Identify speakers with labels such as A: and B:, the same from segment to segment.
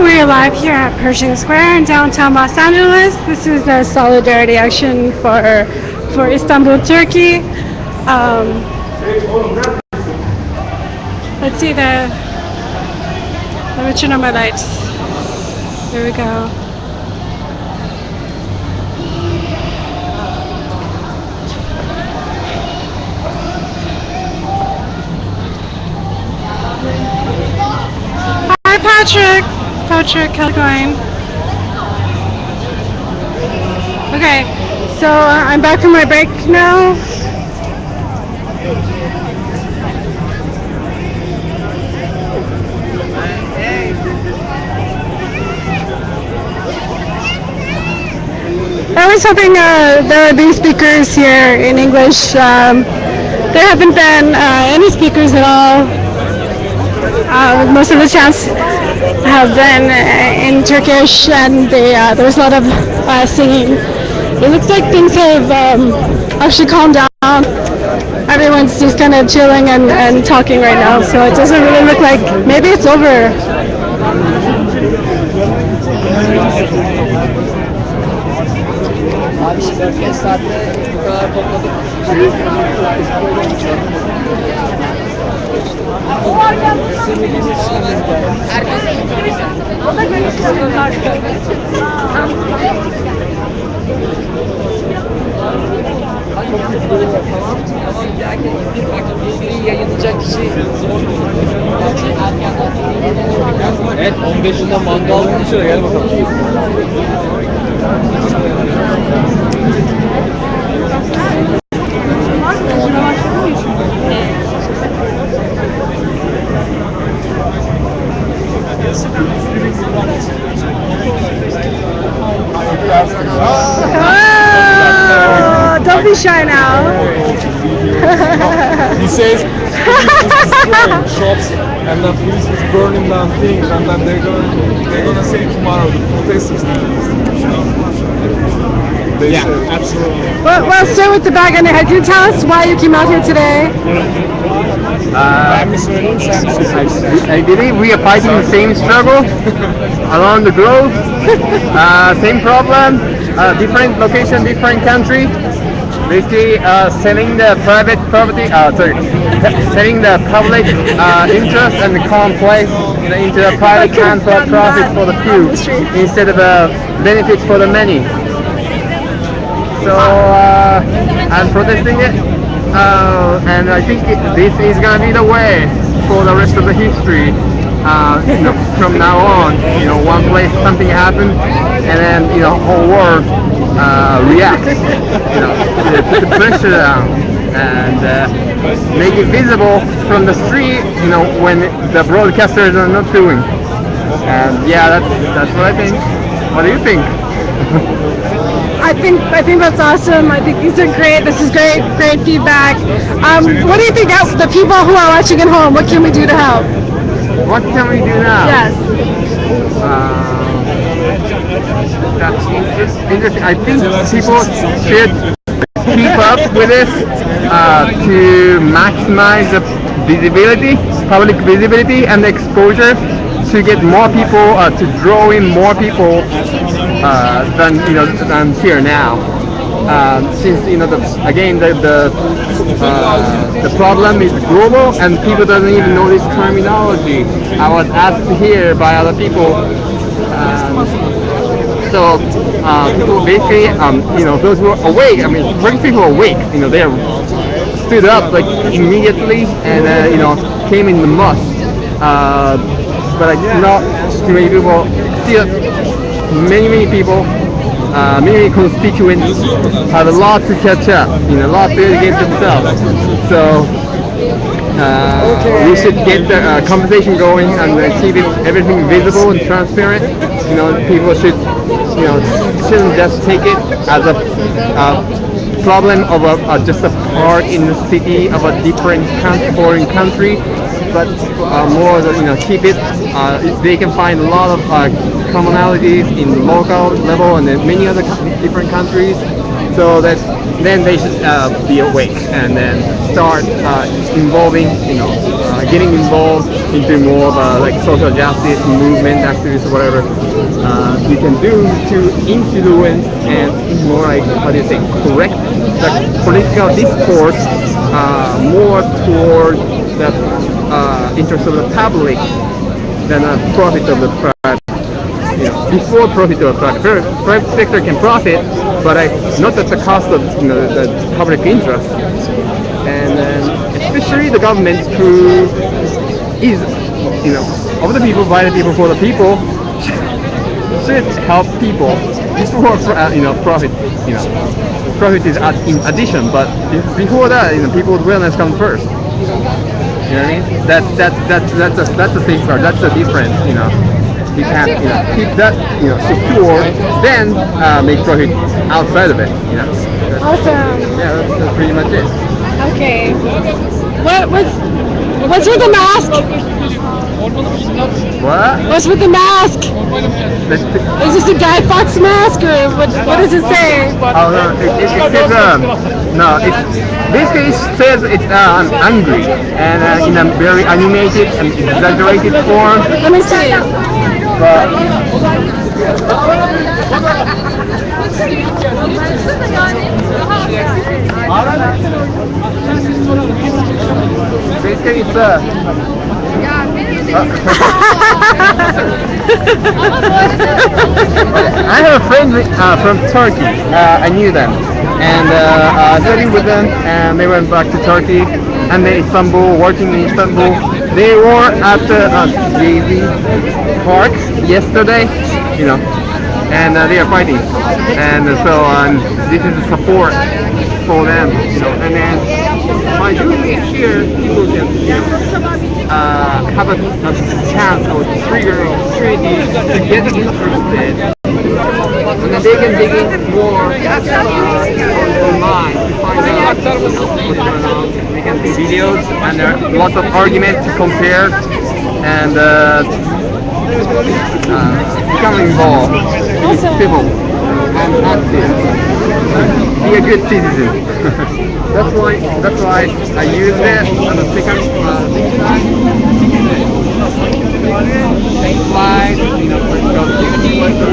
A: we're live here at Pershing Square in downtown Los Angeles. This is a solidarity action for Istanbul, Turkey. Um, let's see let me turn on my lights. There we go. Hi, Patrick. Patrick, how's it going? Okay, so I'm back from my break now. I was hoping there would be speakers here in English. There haven't been any speakers at all. Most of the chants have been in Turkish, and there's a lot of singing. It looks like things have actually calmed down. Everyone's just kind of chilling and talking right now, so it doesn't really look like maybe it's over.
B: Yayınlayacak kişi evet 15'inden mangal konuşuyor gel bakalım.
A: Oh, don't be shy now.
C: He says shops and then police is burning down things and then they're gonna say tomorrow the protesters they
A: Yeah,
C: say.
B: Absolutely.
A: Well, stay with the bag on your head. Can you tell us why you came out here today?
D: I believe we are fighting the same struggle around the globe. Same problem, different location, different country. Basically, selling the private property, selling the public interest and the common place into the private hands for profit for the few instead of benefits for the many. So I'm protesting it, and I think this is gonna be the way for the rest of the history. From now on, one place something happens, and then whole world reacts. Put the pressure down and make it visible from the street. When the broadcasters are not doing. And yeah, that's what I think. What do you think?
A: I think that's awesome. I think these are great. This is great feedback. What do you think of the people who are watching at home? What can we do to help?
D: What can we do now?
A: Yes.
D: That's interesting. I think people should keep up with this to maximize the visibility, public visibility, and the exposure to get more people, to draw in more people than here now. Since the problem is global and people doesn't even know this terminology. I was asked here by other people. So people basically, those who are awake. I mean, when people are awake, they stood up like immediately and came in the mosque. But not too many people. Still, many people. Many constituents have a lot to catch up, a lot to educate themselves. So we should get the conversation going and keep everything visible and transparent. People shouldn't just take it as a problem of just a part in the city of a different foreign country, but more keep it. They can find a lot of commonalities in the local level and in many other different countries. So that then they should be awake and then start involving, getting involved into more of a like social justice movement activists or whatever you can do to influence and more like how do you say correct the political discourse more toward the interest of the public than a profit of the private. Before profit of private sector can profit, but not at the cost of the public interest. And especially the government who is of the people, by the people, for the people, should help people before profit. Profit is in addition, but before that, people's wellness comes first. You know what I mean? That's a safeguard. That's the difference. You can't keep that secure, then make profit outside of it.
A: Awesome.
D: Yeah, that's pretty much it.
A: Okay. What's with the mask?
D: What?
A: What's with the mask? Is this a Guy Fawkes mask, or what does it say?
D: Oh no, it says no. It basically says it's angry and in a very animated and exaggerated form.
A: Let me see.
D: But basically it's I have a friend from Turkey. I knew them, and I studied with them, and they went back to Turkey, and then Istanbul, working in Istanbul. They were at the Gezi Park yesterday, and they are fighting, and so this is a support for them, and then by doing it here, people can have a chance or trigger or opportunity to get interested, and then they can dig in more online to find out what's going on. They can see videos, and there are lots of arguments to compare, and become involved, be civil and active, be a good citizen. That's why I use it on the second slide,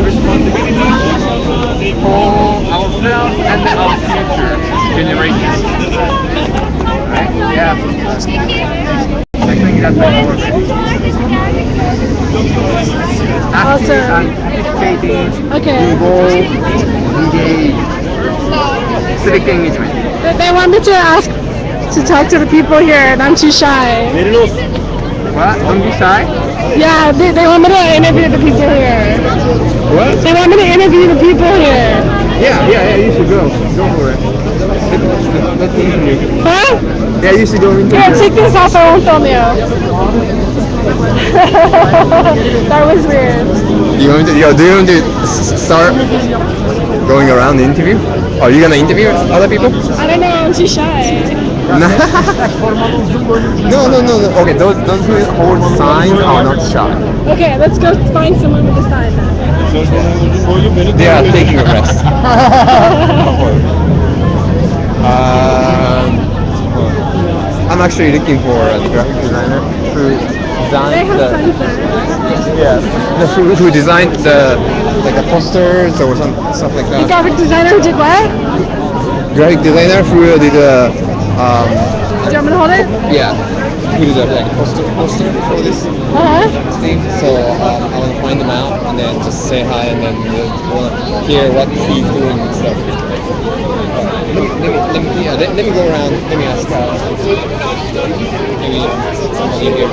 D: responsibility for ourselves and our future generations. Right? Yeah. I think that's all. Active and participating, involved, engaged, civic engagement.
A: They want me to ask to talk to the people here, and I'm too shy.
D: What? Don't be shy?
A: Yeah, they want me to interview the people here.
D: What?
A: They want me to interview the people here.
D: Yeah, you should go. Go for it. Let's interview.
A: Huh?
D: Yeah, you should go interview.
A: Here, take this off, I won't film you. That was weird.
D: Do you want to start going around the interview? Are you gonna interview other people?
A: I don't know, I'm too shy.
D: No. Okay, those who hold signs are not shy.
A: Okay, let's go find someone with a sign then.
D: They are taking a rest. I'm actually looking for a graphic designer who designed who designed the posters or stuff like that.
A: The graphic designer who did what?
D: Graphic designer who did a
A: Do you want me to hold it?
D: yeah, who did a poster for this thing. So I want to find them out and then just say hi and then want to hear what he's doing and stuff. Let me go around. Let me ask maybe somebody here.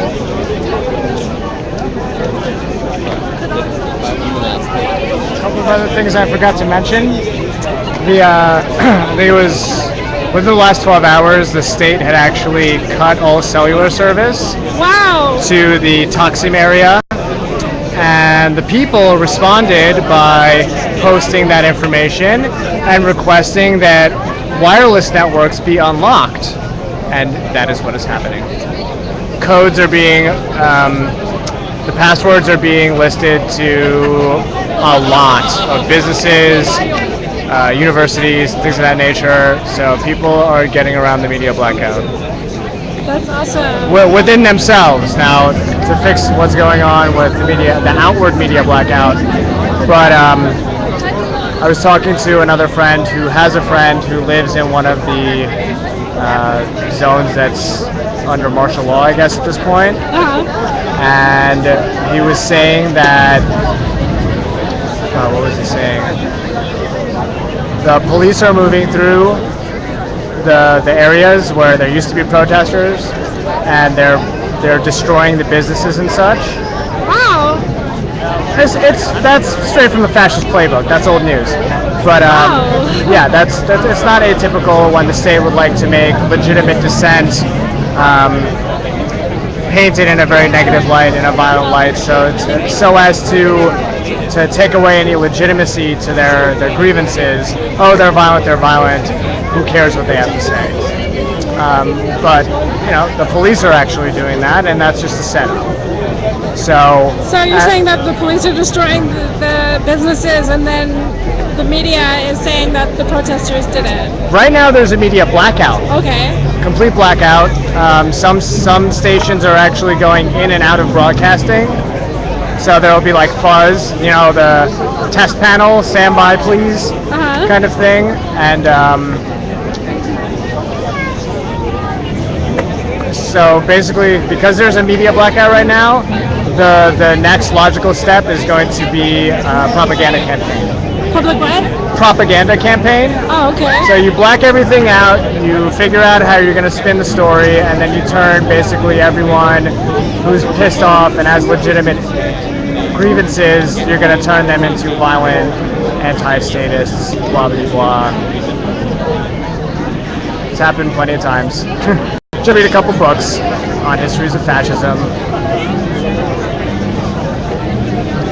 E: A couple of other things I forgot to mention. Within the last 12 hours, the state had actually cut all cellular service
A: Wow!
E: to the Taksim area, and the people responded by posting that information and requesting that wireless networks be unlocked, and that is what is happening. Codes are being, the passwords are being listed to a lot of businesses, universities, things of that nature, so people are getting around the media blackout.
A: That's awesome.
E: within themselves now to fix what's going on with the media, the outward media blackout. But I was talking to another friend who has a friend who lives in one of the zones that's under martial law, I guess, at this point.
A: Uh-huh.
E: And he was saying that, what was he saying? The police are moving through the areas where there used to be protesters, and they're destroying the businesses and such.
A: Wow.
E: It's that's straight from the fascist playbook. That's old news. But yeah, that's it's not atypical when the state would like to make legitimate dissent painted in a very negative light, in a violent light, so as to take away any legitimacy to their grievances. Oh, they're violent. Who cares what they have to say? But the police are actually doing that, and that's just a setup. So
A: you're saying that the police are destroying the businesses, and then the media is saying that the protesters did it.
E: Right now, there's a media blackout.
A: Okay.
E: Complete blackout. Some stations are actually going in and out of broadcasting. So there will be like fuzz, the test panel, stand by please, kind of thing. And so basically, because there's a media blackout right now, the next logical step is going to be a propaganda campaign.
A: Public what?
E: Propaganda campaign.
A: Oh, okay.
E: So you black everything out, you figure out how you're going to spin the story, and then you turn basically everyone who's pissed off and has legitimate grievances, you're going to turn them into violent anti-statists, blah, blah, blah. It's happened plenty of times. Should read a couple books on histories of fascism.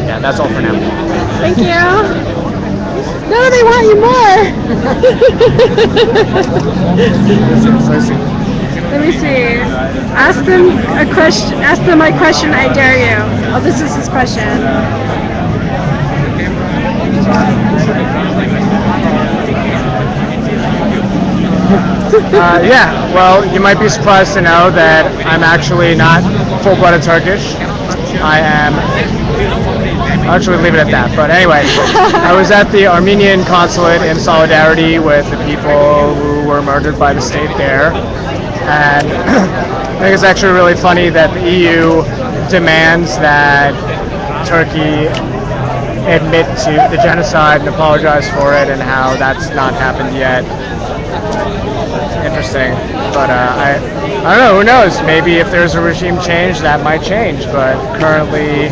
E: Yeah, that's all for now.
A: Thank you. No, they want you more. Let me see. Ask them a question. Ask them my question. I dare you. Oh, this is his question.
E: Yeah, well, you might be surprised to know that I'm actually not full-blooded Turkish. I am. I'll actually leave it at that. But anyway, I was at the Armenian consulate in solidarity with the people who were murdered by the state there. And I think it's actually really funny that the EU demands that Turkey admit to the genocide and apologize for it, and how that's not happened yet. Interesting. But I don't know, who knows? Maybe if there's a regime change, that might change. But currently,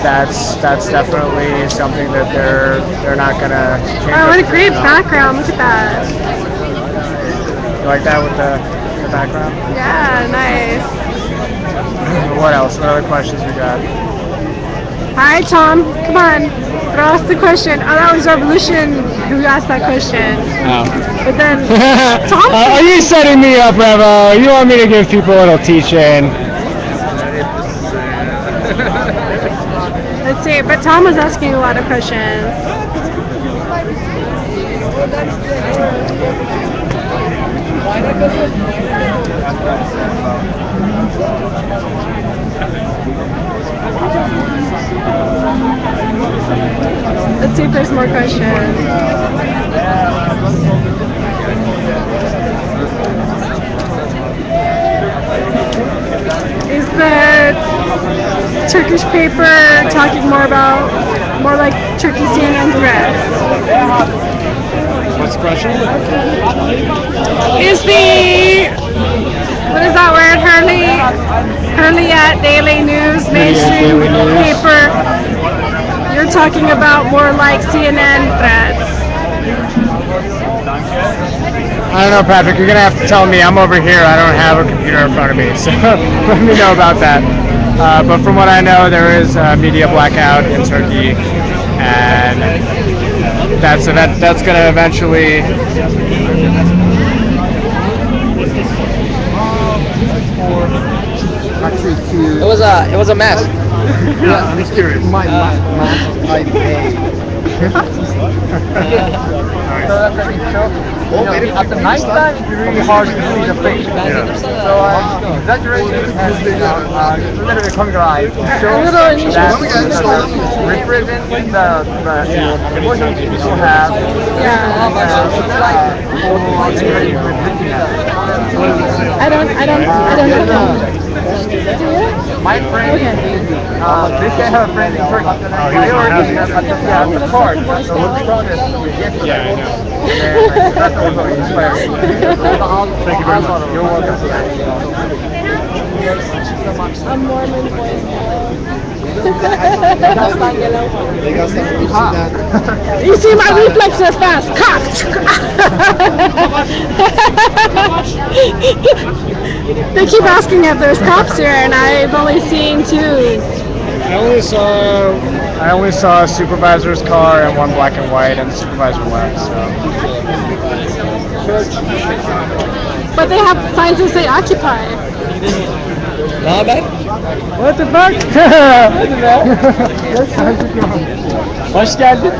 E: that's definitely something that they're not gonna change.
A: Oh, what a great background! Look at that.
E: You like that with the background?
A: Yeah, nice.
E: What else? What other questions we got?
A: Hi, Tom. Come on. Throw us the question. Oh, that was Revolution who asked that question.
E: Oh.
A: But then Tom.
E: Are you setting me up, Revo? You want me to give people a little teaching?
A: Let's see. But Tom was asking a lot of questions. Let's see if there's more questions. Is the Turkish paper talking more like Turkey CNN threats?
E: What's the question?
A: Is the, what is that word, Hurliyat Daily News, mainstream paper, you're talking about more like CNN threats?
E: I don't know, Patrick. You're gonna have to tell me. I'm over here. I don't have a computer in front of me, so let me know about that. But from what I know, there is a media blackout in Turkey, and that's gonna eventually.
B: It was a mess.
C: Yeah, I'm just curious. My mask I made
D: At the night time, it's really hard to see the face. So, exaggeration has been a little bit congruent to show that represent the emotions people have.
A: I don't know.
D: My friend, this guy have a friend in Turkey. I already have the card. So we'll promise yesterday.
E: Yeah, I know.
D: And that's also inspiring. Thank you very much. You're welcome.
A: A Mormon Boy You see, my reflexes are fast. They keep asking if there's cops here, and I've only seen two.
E: I only saw a supervisor's car and one black and white, and the supervisor left. So
A: But they have signs that say occupy.
E: what the fuck? Hoş geldin.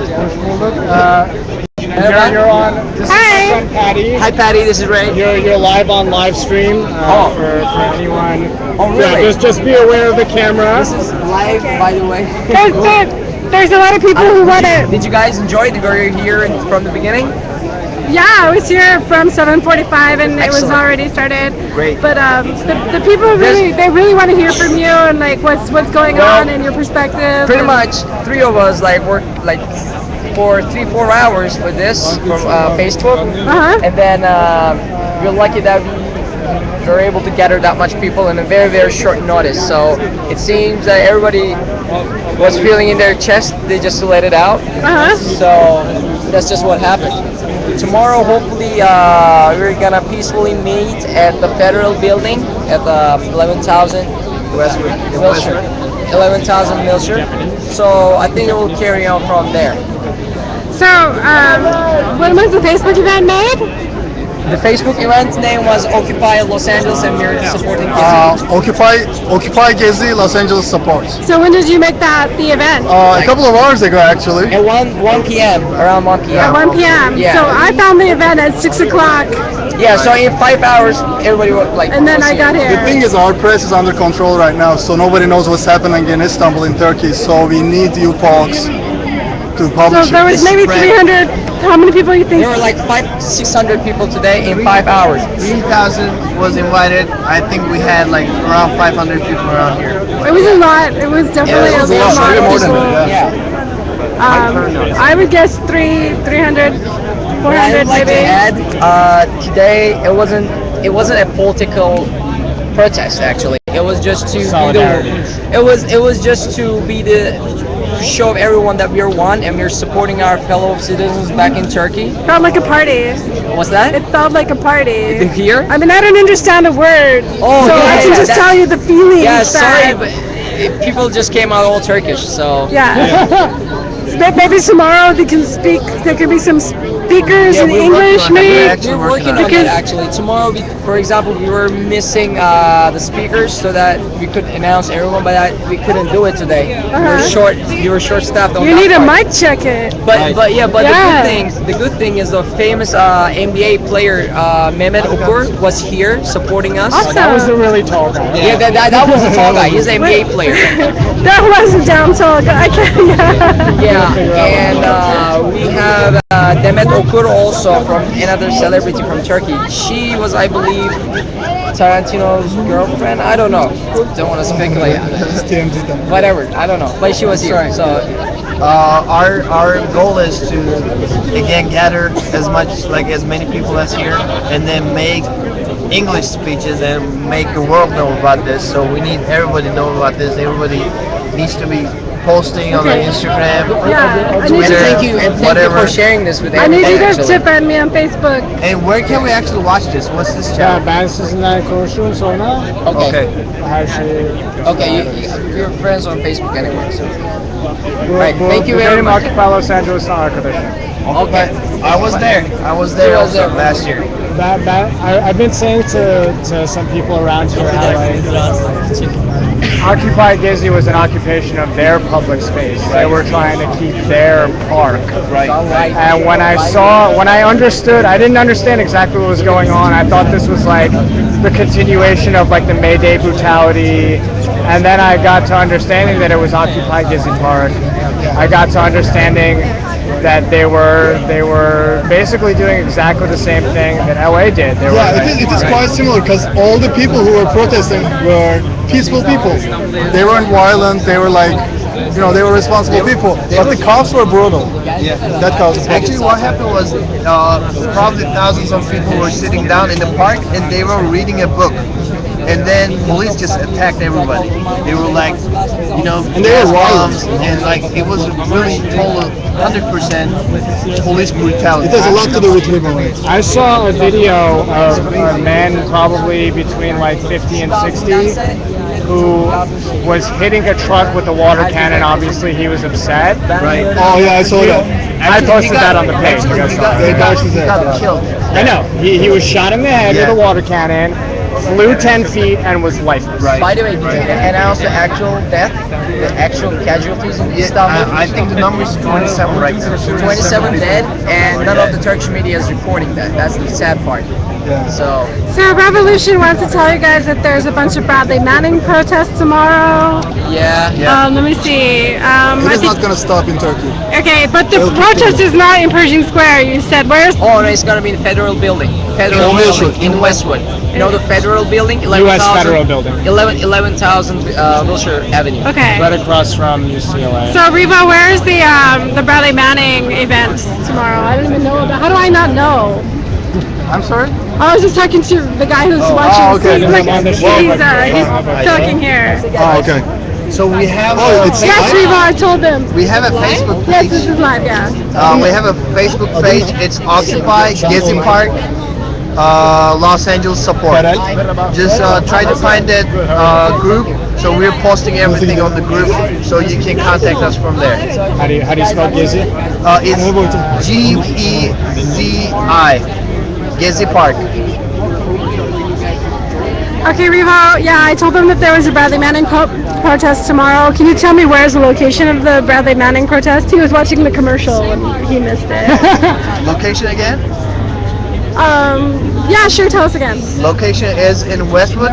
E: You're on. This
A: Hi.
E: is Patty.
B: Hi Patty, this is Ray.
E: You're live on live stream for anyone.
B: Oh, really?
E: Yeah, just be aware of the camera.
B: This is live, by the way.
A: There's a lot of people who want to.
B: Did you guys enjoy it? Were you here from the beginning?
A: Yeah, I was here from 7:45 and it was
B: Excellent.
A: already started.
B: Great.
A: But the people really want to hear from you and like what's going on and your perspective.
B: Pretty much, three of us worked for 3-4 hours for this from Facebook, and then we're lucky that we were able to gather that much people in a very short notice. So it seems that everybody was feeling in their chest. They just let it out. So that's just what happened. Tomorrow, hopefully, we're gonna peacefully meet at the Federal Building at 11,000 Wilshire. 11,000 Wilshire. So I think it will carry on from there.
A: So, when was the Facebook event made?
B: The Facebook event name was Occupy Los Angeles, and we're supporting Gezi.
F: Occupy Gezi Los Angeles support.
A: So when did you make the event?
F: A couple of hours ago, actually.
B: At 1 p.m. around 1 p.m.
A: At 1 p.m.
B: Yeah.
A: So I found the event at 6 o'clock.
B: Yeah. So in 5 hours, everybody was
A: And then I got here.
F: The thing is, our press is under control right now, so nobody knows what's happening in Istanbul, in Turkey. So we need you folks to publish.
A: So there was maybe 300. How many people you think?
B: There were 500-600 people today in 5 hours.
G: 3,000 was invited. I think we had around 500 people around here.
A: It was a lot. It was definitely
B: Yeah, it was
A: a
B: a lot.
A: lot
F: Way
A: of
F: more than
A: people.
F: that, yeah.
A: I would guess 300, 400
B: I'd like to
A: maybe.
B: add, today it wasn't a political protest actually. It was just to
E: Solidarity.
B: it was just to be the show of everyone that we're one and we're supporting our fellow citizens back in Turkey.
A: Felt like a party.
B: What's that?
A: It felt like a party.
B: Here?
A: I mean, I don't understand a word.
B: Oh,
A: so
B: yeah,
A: I can
B: yeah,
A: just
B: that-
A: tell you the feelings.
B: Yeah, sorry,
A: that-
B: but people just came out all Turkish, so
A: Yeah. Maybe tomorrow they can speak. There could be some speakers in
B: we're
A: English,
B: working on
A: maybe.
B: that. We're working on that actually. Tomorrow, for example, we were missing the speakers so that we could announce everyone, but we couldn't do it today. We were short staffed on
A: You
B: that
A: need a
B: part.
A: mic check it.
B: But
A: Yeah.
B: the good thing is the famous NBA player Mehmet Okur was here supporting us.
A: Awesome.
E: That was the really tall guy.
B: Yeah, that was a tall guy. He's an NBA player.
A: That wasn't down tall. I can't.
B: Yeah, and we have Demet Okur also from another celebrity from Turkey. She was, I believe, Tarantino's girlfriend. I don't know. Don't want to speculate. Whatever. I don't know. But she was here. So
G: Our goal is to again gather as many people as here, and then make English speeches and make the world know about this. So we need everybody to know about this. Everybody needs to be posting on their Instagram,
A: Yeah. I need
G: Twitter,
A: you
B: thank you and thank you
G: whatever.
B: for sharing this with
A: I need
B: everybody.
A: you guys
B: actually.
A: to friend me on Facebook.
G: And where can we actually watch this? What's this
E: Ya
G: channel?
E: ben sizinle konuşurum sonra
B: Okay.
E: her şeyi.
B: Okay. You're friends on Facebook anyway. So. Right,
E: Bu-
B: thank you
E: bu
B: very
E: benim
B: much.
E: Occupy Los Angeles'ın arkadaşım.
B: Okay.
G: I was there. I was there
B: He was
G: also
B: there.
G: last year.
E: I've been saying to some people around here how like Occupy Gizzy was an occupation of their public space. They were trying to keep their park.
B: Right.
E: And when I understood, I didn't understand exactly what was going on. I thought this was like the continuation of like the May Day brutality. And then I got to understanding that it was Occupy Gizzy Park. I got to understanding that they were basically doing exactly the same thing that LA did.
F: It is quite similar because all the people who were protesting were peaceful people. They weren't violent. They were like, they were responsible people. But the cops were brutal.
G: Yeah.
F: That caused the
G: Actually, what happened was probably thousands of people were sitting down in the park and they were reading a book. And then police just attacked everybody. They were like,
F: And they were
G: bombs, and like it was really total 100% police brutality.
F: It has a lot to do with liberty.
E: I saw a video of a man probably between like 50 and 60 who was hitting a truck with a water cannon. Obviously, he was upset.
G: Right.
F: Oh yeah, I saw that.
E: I posted that on the page.
G: He got killed.
E: I know. He was shot in the head
G: Yeah.
E: with a water cannon, flew 10 feet, and was lifeless.
G: Right.
B: By the way, did you announce the actual death, the actual casualties in Istanbul?
G: I think the number is 27 right now.
B: 27 dead, and none of the Turkish media is reporting that. That's the sad part. So
A: Revolution wants to tell you guys that there's a bunch of Bradley Manning protests tomorrow.
B: yeah.
A: Let me see.
F: It
A: I
F: is
A: think,
F: not going to stop in Turkey.
A: okay, but the
F: It'll
A: protest
F: continue.
A: is not in Pershing Square. You said where's?
B: Oh no, it's gonna be in the Federal Building. Federal
F: In
B: Building
F: Westwood.
B: in Westwood. You know the Federal Building,
E: U.S. Federal Building.
B: 11,000 Wilshire Avenue.
A: Okay.
E: Right across from UCLA.
A: So Reba, where is the Bradley Manning event tomorrow? I don't even know about. How do I not know?
F: I'm sorry?
A: I was just talking to the guy who's watching.
F: Oh, okay.
A: He's, like,
E: I'm on the
A: he's,
E: show.
A: he's talking here.
F: Oh, okay.
G: So we have
F: it's
A: Yes, Reba, I told him.
G: we have a Facebook
A: Yes,
G: page.
A: this is live. Yeah.
G: We have a Facebook page. It's Occupy Gezi Park, Los Angeles support. Just try to find that group. So we're posting everything on the group, so you can contact us from there.
E: How do you spell Gizzy?
G: It's Gezi, Gezi Park.
A: Okay, Reba. Yeah, I told them that there was a Bradley Manning protest tomorrow. Can you tell me where's the location of the Bradley Manning protest? He was watching the commercial and he missed it.
G: Location again?
A: Yeah, sure. Tell us again.
G: Location is in Westwood.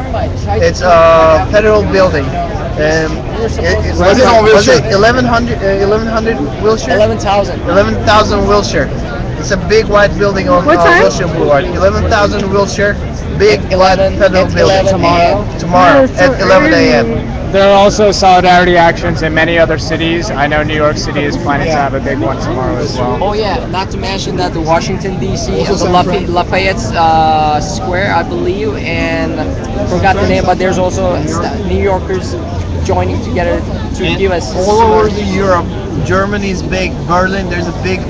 G: It's a federal building. Was it 1100 Wilshire?
B: 11,000.
G: 11,000 Wilshire. It's a big white building on
A: What time?
G: Wilshire Boulevard. 11,000 Wilshire. Big white federal building. Tomorrow
A: Yeah,
G: at 11 a.m.
E: There are also solidarity actions in many other cities. I know New York City is planning to have a big one tomorrow as well.
B: Oh yeah, not to mention that the Washington D.C. and the Lafayette Square, I believe, and forgot the name, but there's also New Yorkers joining together to give us
G: all over the Europe. Germany's big. Berlin, there's a big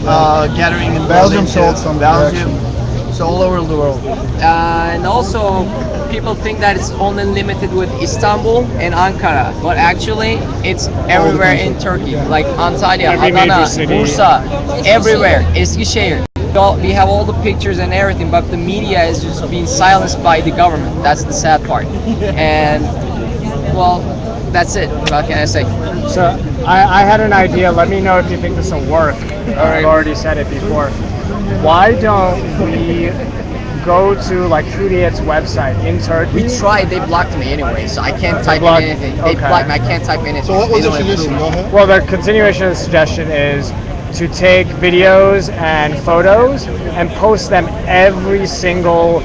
G: gathering in
F: Belgium
G: Berlin.
F: sold some
G: Belgium. It's all over the world.
B: and also people think that it's only limited with Istanbul and Ankara, but actually it's everywhere in Turkey, like Antalya,
E: Every
B: Adana,
E: major city.
B: Bursa, everywhere, Eskişehir. We have all the pictures and everything, but the media is just being silenced by the government. That's the sad part. And well, that's it. What can I say?
E: So I had an idea. Let me know if you think this will work. I've already said it before. Why don't we go to like Hürriyet's website in Turkey?
B: We tried. They blocked me anyway, so I can't type in
E: blocked-
B: anything. They
E: okay.
B: blocked me. I can't type anything.
F: So what was
B: They
F: the
B: don't
F: suggestion?
B: approve.
F: Go ahead.
E: Well, the continuation of the suggestion is to take videos and photos and post them every single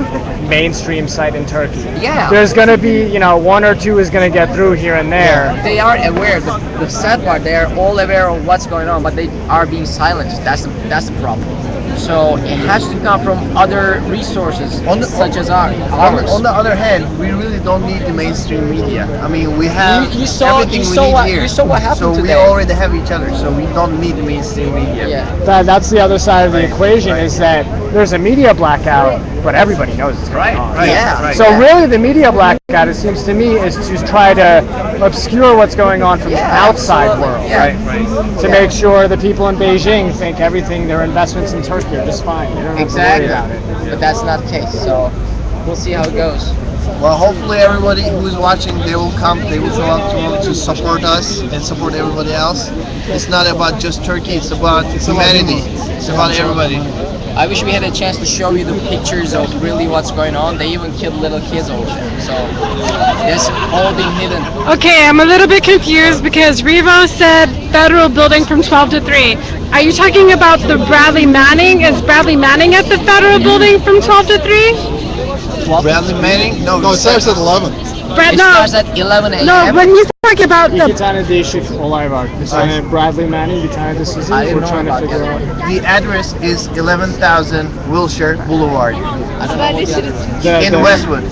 E: mainstream site in Turkey.
B: Yeah.
E: There's going to be, one or two is going to get through here and there.
B: They are aware. The sad part, they are all aware of what's going on, but they are being silenced. That's the problem. So it has to come from other resources, such as ours.
G: On the other hand, we really don't need the mainstream media. I mean, we have
B: You saw-
G: everything
B: you
G: we
B: saw
G: need
B: what-
G: here.
B: you saw what happened
G: so we
B: today.
G: already have each other, so we don't need the mainstream media.
B: Yeah.
E: That's the other side of the equation is that there's a media blackout, but everybody knows it's going on.
G: Right.
B: Yeah.
G: Right.
E: So really the media blackout, it seems to me, is to try to obscure what's going on from the outside
B: absolutely.
E: world,
B: Yeah.
E: right? To make sure the people in Beijing think everything, their investments in Turkey work, you're just fine. You don't have
B: Exactly.
E: to worry about it.
B: But that's not the case. So we'll see how it goes.
G: Well, hopefully everybody who's watching, they will come, they will show up tomorrow to support us and support everybody else. It's not about just Turkey, it's about humanity. It's about everybody.
B: I wish we had a chance to show you the pictures of really what's going on. They even killed little kids over there. So it's all being hidden.
A: Okay, I'm a little bit confused because Revo said federal building from 12 to 3. Are you talking about the Bradley Manning? Is Bradley Manning at the federal building from 12 to 3?
G: Bradley Manning? No,
F: No, it starts at 11.
B: It
A: No,
B: starts at 11 a.m.
A: no, when he's talking about
E: İki
A: the...
E: tane değişik olay var. Bir tane Bradley Manning, bir tane de sizin.
B: I didn't
E: We're
B: know
E: trying to
B: about
E: figure
B: that.
E: out.
G: the address is 11,000 Wilshire Boulevard in Westwood.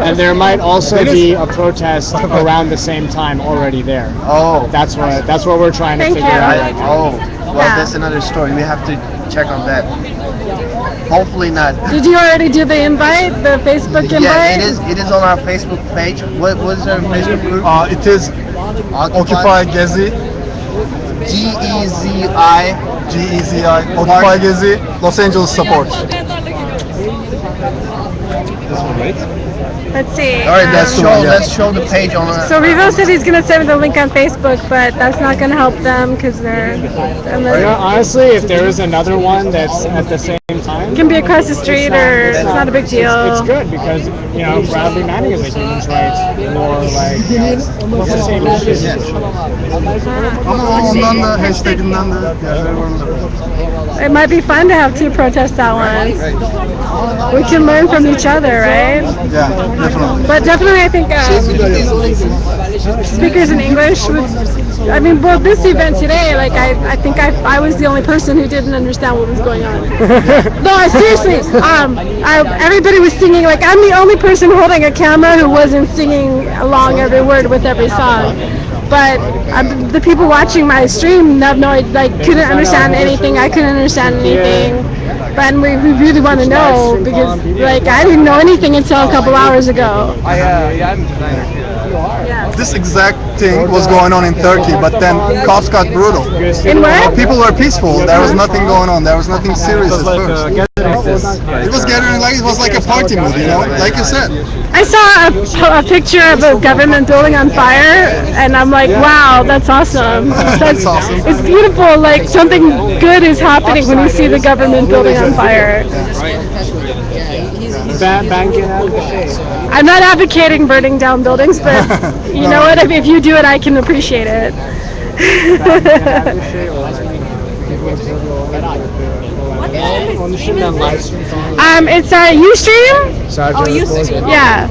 E: And there might also be a protest around the same time already there.
G: Oh,
E: That's what we're trying to
A: Thank
E: figure
A: you.
E: out right now.
G: oh, well,
A: Yeah.
G: that's another story. We have to check on that. Hopefully not.
A: Did you already do the invite? The Facebook invite?
G: Yeah, it is on our Facebook page. What is our Facebook group?
F: It is Occupy Gezi,
G: GEZI.
F: GEZI, Occupy Gezi, Los Angeles Support.
A: Let's see.
G: All right,
F: That's the one, yeah.
G: let's show the page on.
A: So Revo said he's going to send me the link on Facebook, but that's not going to help them because they're...
E: You know, honestly, if there is another one that's at the same time,
A: It can be across the street or it's not a big deal.
E: it's good because you know Bradley Manning is a human rights war what's his name?
F: Ama ondan da hashtaginden de diğerleri var.
A: It might be fun to have two protests at once. We can learn from each other, right?
F: Yeah, definitely.
A: But definitely I think speakers in English would... I mean, well, this event today, like, I think I was the only person who didn't understand what was going on. No, seriously, everybody was singing, like, I'm the only person holding a camera who wasn't singing along every word with every song. But the people watching my stream have no, like, couldn't understand anything. I couldn't understand anything. But we really want to know because, like, I didn't know anything until a couple hours ago.
F: This exact thing was going on in Turkey, but then cops got brutal.
A: In where?
F: People were peaceful. There was nothing going on. There was nothing serious at first. It was gathering like it was like a party mood, you know, like you said.
A: I saw a picture of a government building on fire, and I'm like, wow, that's awesome.
F: That's awesome.
A: It's beautiful. Like something good is happening when you see the government building on fire. I'm not advocating burning down buildings, but you know what? If you do it, I can appreciate it. It's our Ustream.
E: Ustream.
A: Yeah.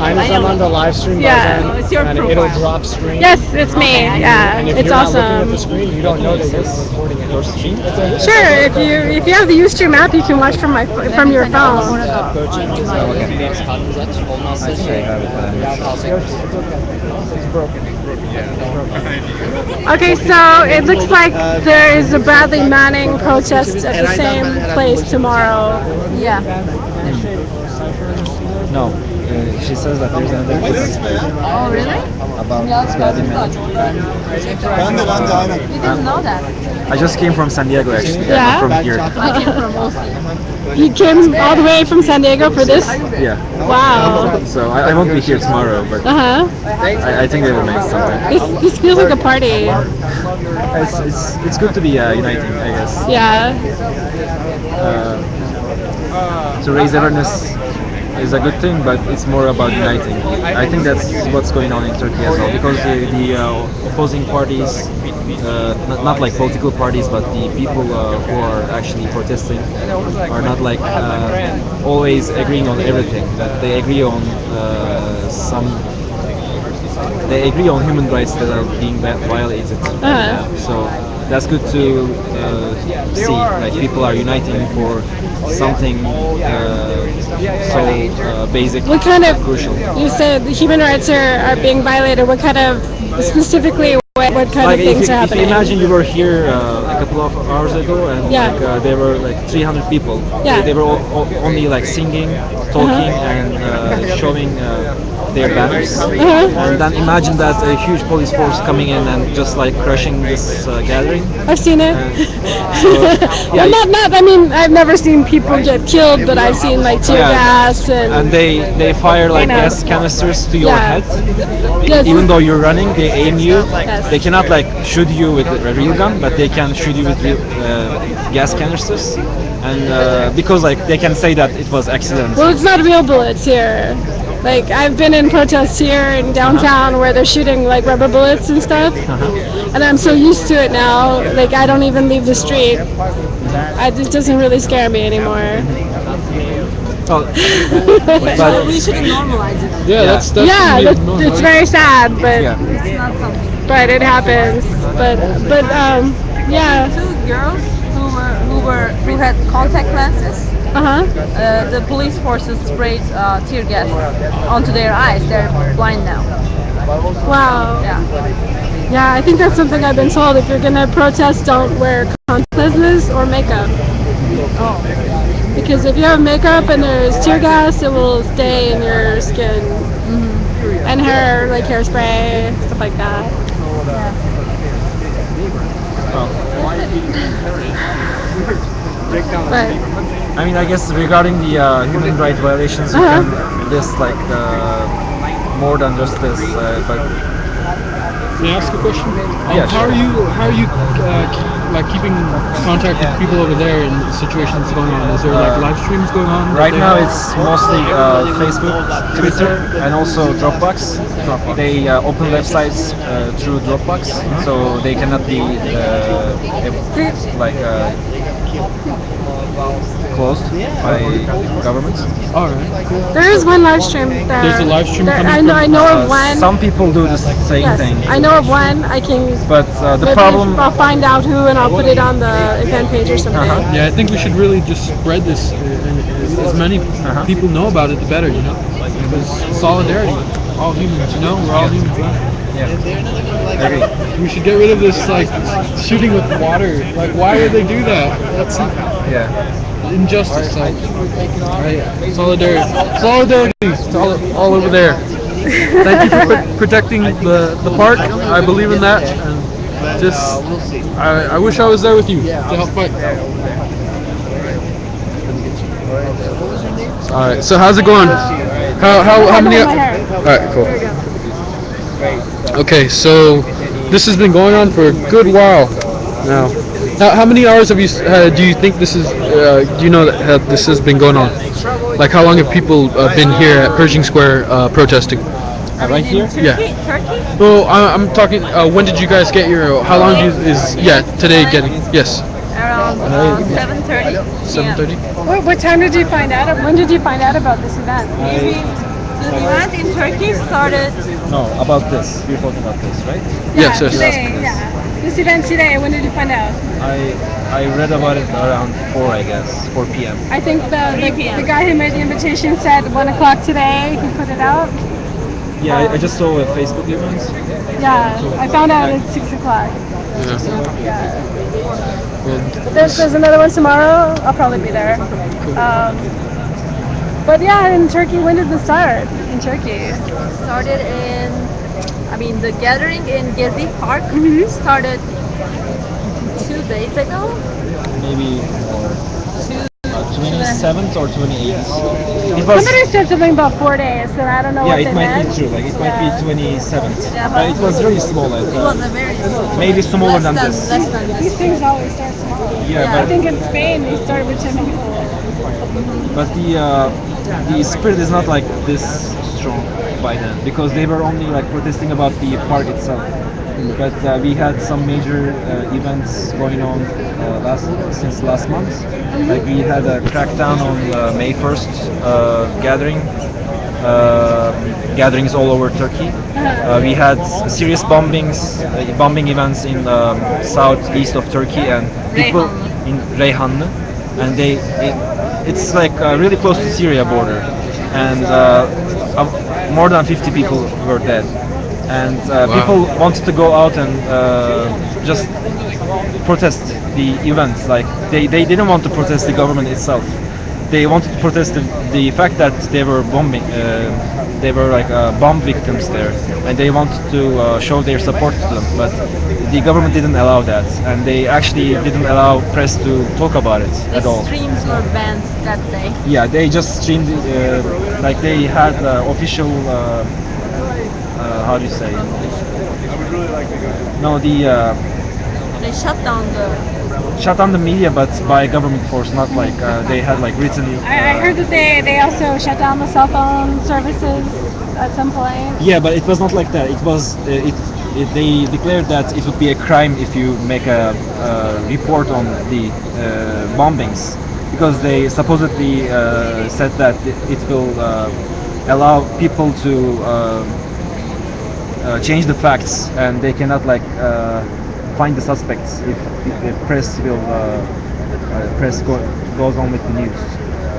E: Aynı zamanda live stream
A: Yeah.
E: bazen yani it'll drop screen.
A: Yes, it's me. Yeah,
E: And if
A: it's
E: you're not looking at
A: awesome.
E: the screen, you don't know that you're recording at your screen.
A: Sure, if you have the Ustream app, you can watch from your phone. Okay, so it looks like there is a Bradley Manning protest at the same place tomorrow.
H: Yeah.
I: No, she says that there's another case
H: Oh, really?
I: about Bradley Manning.
F: Ben de aynen.
H: You didn't know that.
I: I just came from San Diego actually.
A: Yeah?
I: I'm from here.
H: I came from Austin.
A: You came all the way from San Diego for this?
I: Yeah.
A: Wow.
I: So I won't be here tomorrow, but
A: Uh-huh.
I: I think they will make something.
A: This feels like a party.
I: It's good to be uniting, I guess.
A: Yeah.
I: To raise awareness is a good thing, but it's more about uniting. I think that's what's going on in Turkey as well, because the opposing parties, not like political parties, but the people who are actually protesting are not like always agreeing on everything. That they agree on they agree on human rights that are being violated. So that's good to see. Like people are uniting for something so basic,
A: What kind of,
I: crucial.
A: you said the human rights are being violated. What kind of, specifically, what what kind
I: Like
A: of things are
I: if you
A: happening?
I: imagine you were here a couple of hours ago and
A: Yeah.
I: there were like 300 people.
A: Yeah.
I: They were only like singing, talking, and showing their banners. And then imagine that a huge police force coming in and just like crushing this gathering.
A: I've seen it.
I: So, yeah,
A: well, not. I mean, I've never seen people get killed, but I've seen like tear gas
I: and they fire like gas canisters to your
A: Yeah.
I: head.
A: Yes.
I: Even though you're running, they aim you.
A: Yes.
I: They cannot like shoot you with a real gun, but they can shoot you with real, gas canisters. And because like they can say that it was accident.
A: Well, it's not real bullets here. Like I've been in protests here in downtown where they're shooting like rubber bullets and stuff, and I'm so used to it now. Like I don't even leave the street. It doesn't really scare me anymore.
I: Well,
H: But we shouldn't normalize it.
C: Yeah, that's
A: Yeah,
C: definitely
A: it's very sad, but
I: yeah.
H: It's not something.
A: but it happens. But yeah.
H: Two girls who had contact lenses.
A: Uh-huh.
H: The police forces sprayed tear gas onto their eyes. They're blind now.
A: Wow.
H: Yeah.
A: Yeah, I think that's something I've been told. If you're gonna protest, don't wear contact lenses or makeup. Because if you have makeup and there's tear gas, it will stay in your skin. And hair, like hairspray, stuff like that. But
I: I mean, I guess regarding the human rights violations, you can list like more than just this, but
C: Can I ask a question?
I: Yeah,
C: How
I: sure.
C: are you like keeping contact with people over there in situations going on? Is there like live streams going on? that
I: right
C: they
I: now
C: have?
I: it's mostly Facebook, Twitter, and also Dropbox. They open websites through Dropbox, so they cannot be like closed by government.
C: All right, cool.
A: there is one live stream.
C: There's a live stream coming
A: I know of one.
I: Some people do the same
A: Yes,
I: thing,
A: I know of one. I can.
I: but the
A: Maybe
I: problem.
A: I'll find out who and I'll put it on the event page or something.
C: Yeah, I think we should really just spread this, and as many people know about it, the better. You know, because solidarity, all humans. You know, we're all humans.
I: Agree.
C: We should get rid of this like shooting with water. Like, why would they do that? That's
I: Yeah.
C: injustice. Like, solidarity. It's all over there. Thank you for protecting the park. I believe in that, and just I wish I was there with you to help fight. All right. So how's it going? How many? All right. Cool. Okay. So this has been going on for a good while now. How many hours have you? Do you think this is? Do you know that this has been going on? Like, how long have people been here at Pershing Square protesting?
I: Right here?
C: Yeah.
H: Turkey?
C: Well, I'm talking. When did you guys get your? How long is today getting? Yes.
H: Around 7:30.
C: 7:30.
A: What time did you find out? When did you find out about this event?
H: The event in Turkey started.
I: No, about this. We're talking about this, right?
C: Yes, yes.
A: Today, yeah. This event today. When did you find out?
I: I read about it around 4, I guess, 4 p.m.
A: I think the
H: 3 p.m.
A: guy who made the invitation said 1 o'clock today. He put it out.
I: Yeah, I just saw a Facebook event.
A: Yeah, I found out at 6 o'clock.
C: Yeah.
A: But there's another one tomorrow. I'll probably be there. But yeah, in Turkey, when did this start? In Turkey?
H: Started in. I mean, the gathering in Gezi Park started 2 days ago.
I: Maybe 27th or 28th. It was,
A: Somebody said something about 4 days, so I don't know
I: yeah,
A: what
I: it
A: they
I: might
A: meant.
I: be true. Like it might be 27th.
H: Yeah,
I: But it was really small. Like,
H: It was a very small.
I: maybe smaller than
H: less
I: this.
H: Less than
A: These
H: this.
A: things always start small.
I: Yeah,
A: I
I: but
A: think in Spain they start with 10 people.
I: the spirit is not like this strong by then because they were only like protesting about the park itself. But we had some major events going on since last month. Like we had a crackdown on May 1st gatherings all over Turkey. We had serious bombing events in southeast of Turkey and people in Reyhanlı, and it's like really close to Syria border, and more than 50 people were dead. and people wanted to go out and just protest the events. Like they didn't want to protest the government itself. They wanted to protest the fact that they were bombing. They were like bomb victims there, and they wanted to show their support to them. But the government didn't allow that, and they actually didn't allow press to talk about it
H: The
I: at all.
H: streams were banned that day.
I: Yeah, they just streamed. Like they had official. How do you say? No, the
H: They
I: shut down the media, but by government force, not like they had like written.
A: I heard that they also shut down the cell phone services at some point.
I: Yeah, but it was not like that. It was they declared that it would be a crime if you make a report on the bombings, because they supposedly said that it will allow people to change the facts, and they cannot like find the suspects if press will goes on with the news.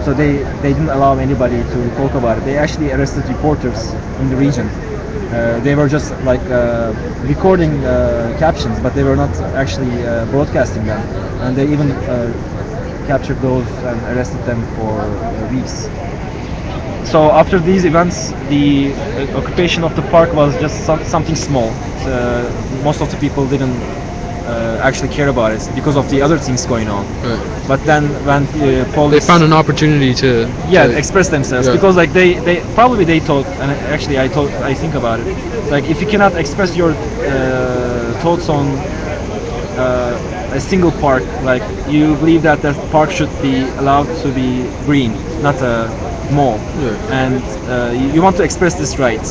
I: So they didn't allow anybody to talk about it. They actually arrested reporters in the region. They were just like recording captions, but they were not actually broadcasting them. And they even captured those and arrested them for weeks. So after these events, the occupation of the park was just something small. Most of the people didn't actually care about it because of the other things going on.
C: Right.
I: But then when
C: They
I: police
C: found an opportunity to
I: express themselves,
C: Yeah.
I: because like they probably they thought, and actually I think about it, like if you cannot express your thoughts on a single park, like you believe that the park should be allowed to be green, not a mall,
C: Yeah.
I: and you want to express this right,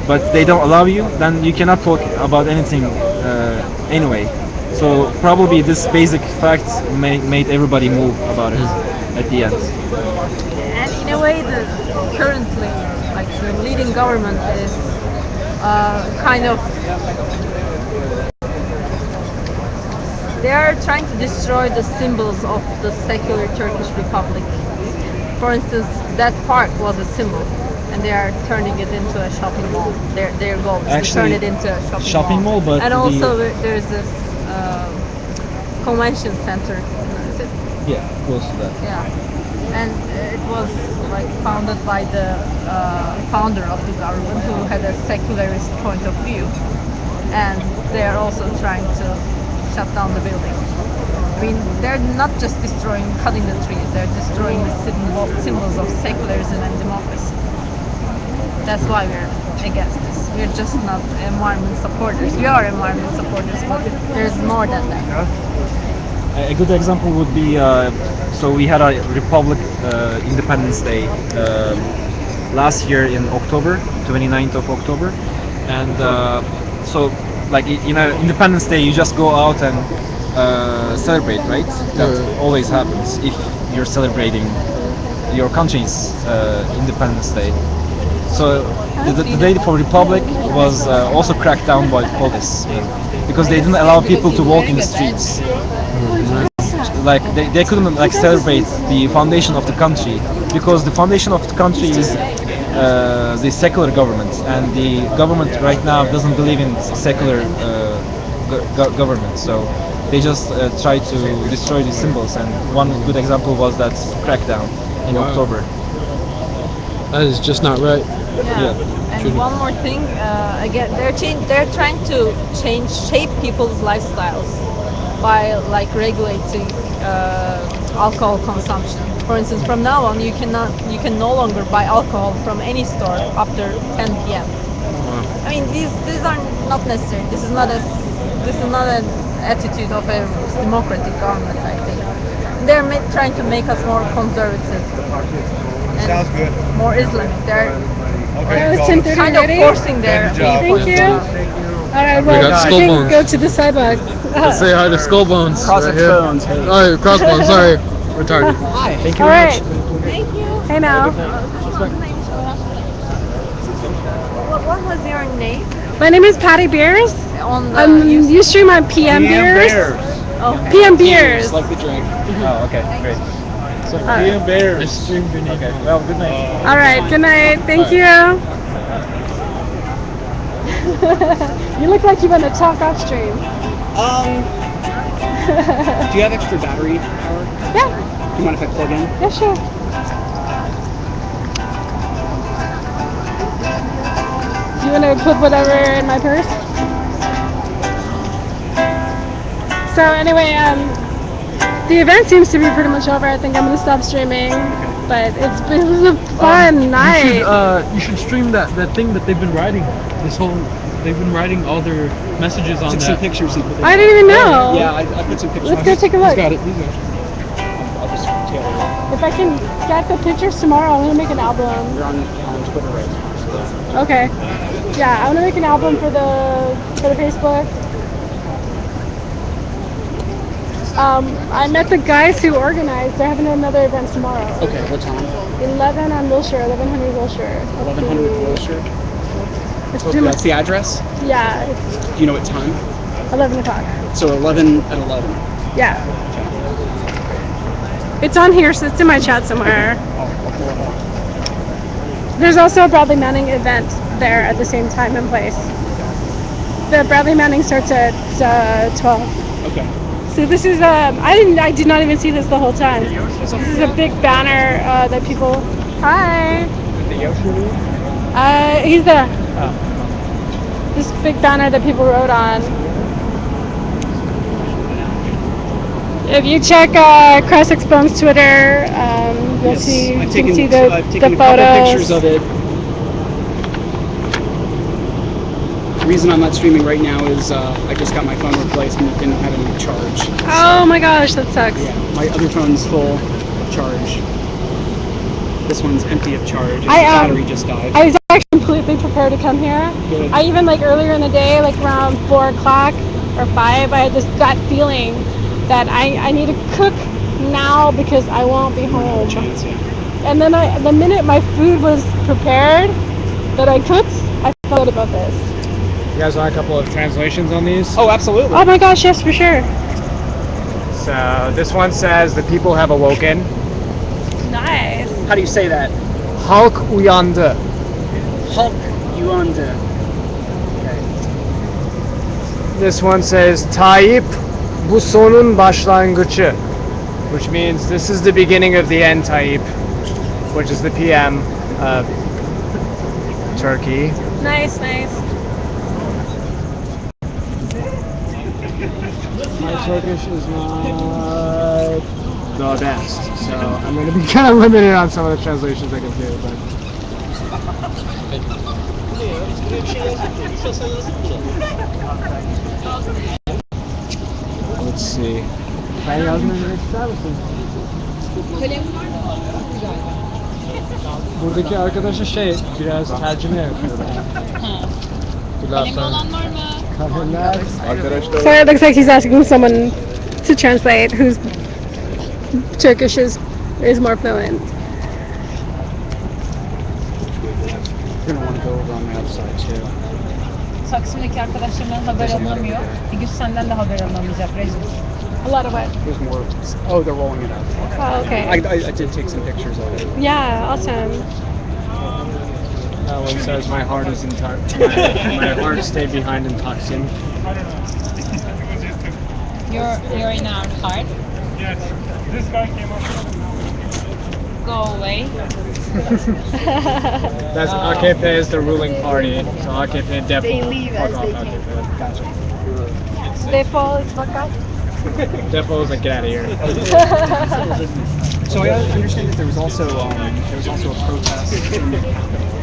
I: but they don't allow you, then you cannot talk about anything anyway. So probably this basic fact made everybody move about it at the end.
H: And in a way, the currently, like the leading government is kind of they are trying to destroy the symbols of the secular Turkish Republic. For instance, that park was a symbol, and they are turning it into a shopping mall. Their goal is to turn
I: Actually,
H: it into a shopping,
I: shopping mall, but
H: and
I: the-
H: also there's this convention center. Is it?
I: Yeah, close to that.
H: Yeah, and it was like founded by the founder of the government who had a secularist point of view, and they are also trying to shut down the building. I mean, they're not just cutting the trees; they're destroying the symbols of secularism and democracy. That's why we're against this. We're just not environment supporters. We are environment supporters, but there's more than that.
I: A good example would be so we had a Republic Independence Day last year in October, 29th of October, and so like Independence Day you just go out and celebrate, right? That always happens if you're celebrating your country's Independence Day. So the day for Republic was also cracked down by police because they didn't allow people to walk in the streets. Like they couldn't like celebrate the foundation of the country, because the foundation of the country is the secular government, and the government right now doesn't believe in secular government. So they just try to destroy the symbols, and one good example was that crackdown in October.
C: That is just not right.
H: Yeah. And one more thing, again, they're trying to shape people's lifestyles by like regulating alcohol consumption. For instance, from now on, you can no longer buy alcohol from any store after 10 p.m. I mean, these are not necessary. This is not an attitude of a democratic government. I think they're trying to make us more conservative.
F: Sounds good.
H: More Islamic. They're
A: It's 10:30
H: kind of
A: already.
H: forcing their
A: Thank you. All right,
C: We
A: well,
C: got
A: I
C: skull
A: can
C: bones.
A: go to the sidewalk.
C: Let's say hi to Skullbones.
D: Crossbones. Hey.
C: Oh, Crossbones. Sorry, retarded.
D: Hi. Thank you
A: All
D: very
A: right.
D: much.
H: Thank you.
A: Hey now.
H: What was your name
A: My name is Patty Beers.
H: on the
A: You stream on PMbeers.
H: Okay.
A: PMbeers.
I: Like the drink. Oh, okay, great.
D: So
A: right.
D: PMbeers.
I: Okay, well, good night.
A: All right. Good night. Thank you. You look like you want to talk off stream.
J: Do you have extra battery power?
A: Yeah.
J: Do you mind if I plug in?
A: Yeah, sure. Do you want to put whatever in my purse? So anyway, the event seems to be pretty much over. I think I'm gonna stop streaming, but it was a fun night.
C: You should stream that thing that they've been writing. They've been writing all their messages on
J: Took
C: that.
J: some pictures.
A: I didn't even know.
J: Yeah, I put some pictures.
A: Let's go take a look.
C: He's got it. He's got it.
J: I'll just tailor it.
A: If I can get the pictures tomorrow, I'm gonna make an album.
J: You're on Twitter right now. So.
A: Okay. Yeah, I'm gonna make an album for the Facebook. I met the guys who organized. They're having another event tomorrow.
J: Okay, what time?
A: 11 on Wilshire, 1100 Wilshire.
J: 1100 Wilshire. That's the address?
A: Yeah,
J: Do you know what time?
A: 11 o'clock.
J: So 11 at 11.
A: Yeah. It's on here, so it's in my chat somewhere.
J: I'll pull it up.
A: There's also a Bradley Manning event there at the same time and place. The Bradley Manning starts at 12.
J: Okay.
A: So this is I did not even see this the whole time. This is a big banner that people. Hi.
J: The Yoshi?
A: He's there. This big banner that people wrote on. If you check Cross Expone's Twitter, you'll
J: Yes,
A: see you
J: I've
A: can
J: taken,
A: see
J: I've
A: the
J: taken a couple
A: photos.
J: pictures of it. The reason I'm not streaming right now is I just got my phone replaced and it didn't have any charge.
A: Oh my gosh, that sucks.
J: Yeah, my other phone's full of charge. This one's empty of charge. The
A: I
J: battery just died.
A: I was actually completely prepared to come here.
J: Good.
A: I even earlier in the day, around 4 o'clock or 5, I had this gut feeling that I need to cook now because I won't be home.
J: Chance, yeah.
A: And then the minute my food was prepared that I cooked, I thought about this.
E: You guys want a couple of translations on these?
J: Oh, absolutely.
A: Oh my gosh, yes, for sure.
E: So this one says the people have awoken.
A: Nice.
J: How do you say that?
E: Halk uyandı.
J: Hulk uyandı. Okay.
E: This one says Tayyip bu sonun başlangıcı, which means this is the beginning of the end, Tayyip, which is the PM of Turkey.
A: Nice, nice.
E: My Turkish is not the best, so I'm going to be kind of limited on some of the translations I can do. But let's see. Ben yazmayı ister misin? Buradaki arkadaşa biraz tercüme yapıyor.
H: Kalemi olan var mı?
E: Kalemler.
A: So it looks like he's asking someone to translate whose Turkish is more fluent.
J: You're gonna want to go over on the other side too.
H: Taksim'deki arkadaşlarımdan haber alınamıyor. Bir gün senden de haber alınamayacak Recep.
A: A lot of what?
J: There's more. Oh, they're rolling it out.
A: Oh, okay.
J: I did take some pictures of it.
A: Yeah, awesome.
E: That one says my heart is in my heart stayed behind in Taksim.
H: You're in our heart.
K: Yes. This guy came up.
H: Go away.
E: That's AKP is the ruling party, so AKP defo. Fuck off AKP.
J: Gotcha.
A: Defo is fuck up.
E: Defo is like get out of here.
J: So I understand that there was also a protest.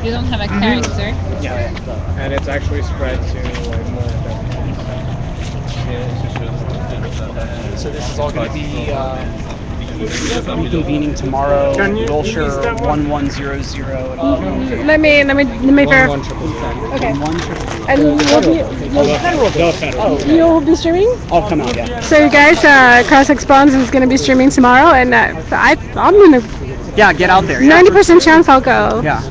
H: You don't have a character.
J: Yeah.
E: And it's actually spread to more.
J: So this is all going to be reconvening tomorrow. Wilshire 1100.
A: Let me verify. Okay. And you'll be streaming?
J: I'll come out, yeah.
A: So you guys, Cross Expons is going to be streaming tomorrow, and I'm going to
J: Yeah, get out there. Yeah.
A: 90% chance I'll go.
J: Yeah.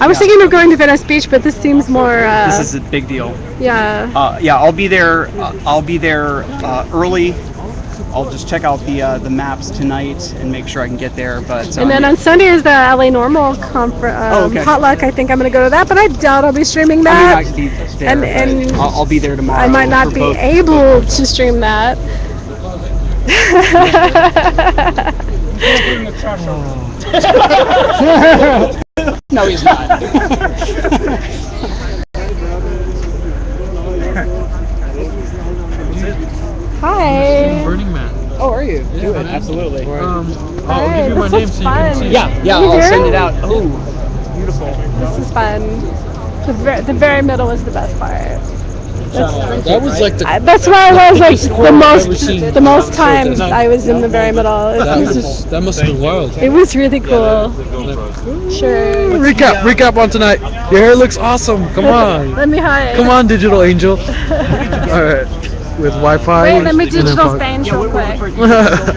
A: I was thinking of going to Venice Beach, but this seems more.
J: This is a big deal.
A: Yeah.
J: Yeah, I'll be there. I'll be there early I'll just check out the maps tonight and make sure I can get there. But
A: And then on Sunday is the LA Normal
J: okay.
A: potluck. I think I'm going to go to that, but I doubt I'll be streaming
J: I
A: that.
J: mean, I could be there,
A: and
J: but I'll be there tomorrow.
A: I might not
J: for
A: be
J: both.
A: able to stream that.
J: No, he's not.
A: Hi.
C: Burning Man.
J: Oh, are you? Do it, absolutely.
C: I'll
A: Alright,
C: give you my
A: this
C: name
A: looks
C: so you can
A: fun.
C: see.
J: Yeah,
A: You
J: I'll
A: hear
J: send
A: it?
J: it out. Oh, beautiful.
A: This is fun. The very middle was the best part.
C: That was like the
A: That's where I was like
C: I've ever seen.
A: the most times I was in the very middle.
C: that must have been wild.
A: It was really cool. Sure.
C: Recap on tonight. Your hair looks awesome. Come on.
A: Let me hide.
C: Come on, digital angel. All right. With Wi-Fi.
A: Wait, let me
C: and then
A: digital
C: pop-
A: Spange real quick.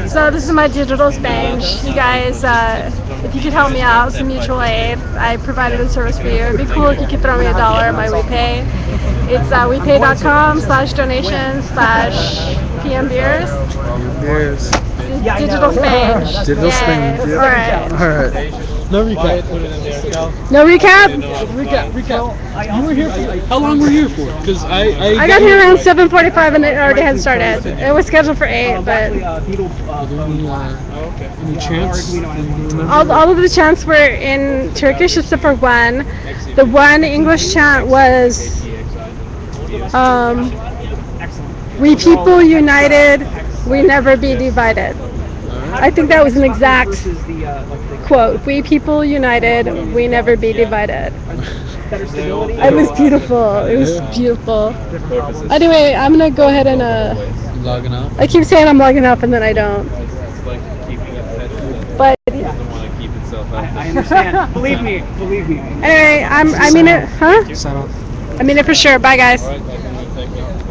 A: So this is my digital Spange. You guys, if you could help me out, some mutual aid. I provided a service for you. It'd be cool if you could throw me $1 on my WePay. It's WePay.com/donation/PMbeers.
C: Yes.
A: Digital Spange.
C: Digital Spange.
A: All right.
C: All right. No recap.
A: No recap?
C: Recap. You were here for how long were you here for? Because
A: I got here around 7:45 and it already had started. It was scheduled for 8, but
C: any chance?
A: all of the chants were in Turkish except for one. The one English chant was "We people united, we never be divided." I think that was an exact quote. "We people united, we never be divided." It was beautiful. It was beautiful. Anyway, I'm gonna go ahead and
C: Logging out.
A: I keep saying I'm logging up and then I don't. But
J: I understand. Believe me.
A: anyway, I mean it, huh? I mean it for sure. Bye guys.